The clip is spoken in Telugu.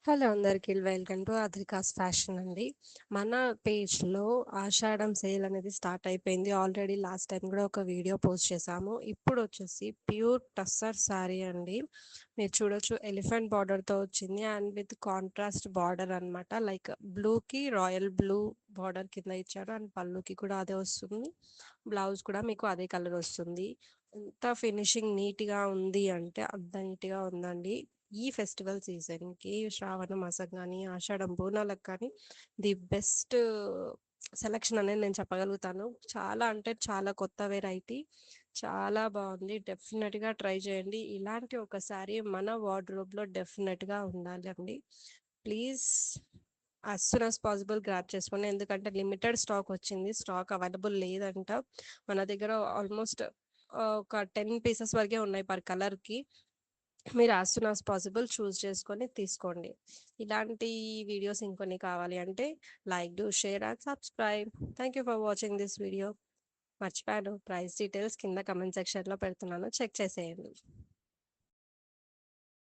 హలో అందరికీ వెల్కమ్ టు అద్రికాస్ ఫ్యాషన్ అండి. మన పేజ్లో ఆషాఢం సేల్ అనేది స్టార్ట్ అయిపోయింది. ఆల్రెడీ లాస్ట్ టైం కూడా ఒక వీడియో పోస్ట్ చేశాము. ఇప్పుడు వచ్చేసి ప్యూర్ టస్సర్ శారీ అండి. మీరు చూడొచ్చు ఎలిఫెంట్ బార్డర్తో వచ్చింది అండ్ విత్ కాంట్రాస్ట్ బార్డర్ అనమాట. లైక్ బ్లూకి రాయల్ బ్లూ బార్డర్ కింద ఇచ్చారు అండ్ పళ్ళుకి కూడా అదే వస్తుంది. బ్లౌజ్ కూడా మీకు అదే కలర్ వస్తుంది. ఎంత ఫినిషింగ్ నీట్గా ఉంది అంటే అంత నీట్గా ఉందండి. ఈ ఫెస్టివల్ సీజన్కి శ్రావణ మాసం కానీ ఆషాఢం బోనాలకు కానీ ది బెస్ట్ సెలెక్షన్ అనేది నేను చెప్పగలుగుతాను. చాలా అంటే చాలా కొత్త వెరైటీ, చాలా బాగుంది. డెఫినెట్గా ట్రై చేయండి. ఇలాంటి ఒకసారి మన వార్డ్రోబ్లో డెఫినెట్గా ఉండాలి అండి. Please as soon as possible grab చేసుకోండి, ఎందుకంటే లిమిటెడ్ స్టాక్ వచ్చింది. స్టాక్ అవైలబుల్ లేదంట మన దగ్గర. ఆల్మోస్ట్ ఒక 10 పీసెస్ వరకే ఉన్నాయి పర్ కలర్కి. మీరు యాజ్ సూన్ యాజ్ పాసిబుల్ చూస్ చేసుకొని తీసుకోండి. ఇలాంటి వీడియోస్ ఇంకొన్ని కావాలి అంటే like, do, share and subscribe. Thank you for watching this video. మర్చిపోయాను, ప్రైస్ డీటెయిల్స్ కింద కమెంట్ సెక్షన్లో పెడుతున్నాను, చెక్ చేసేయండి.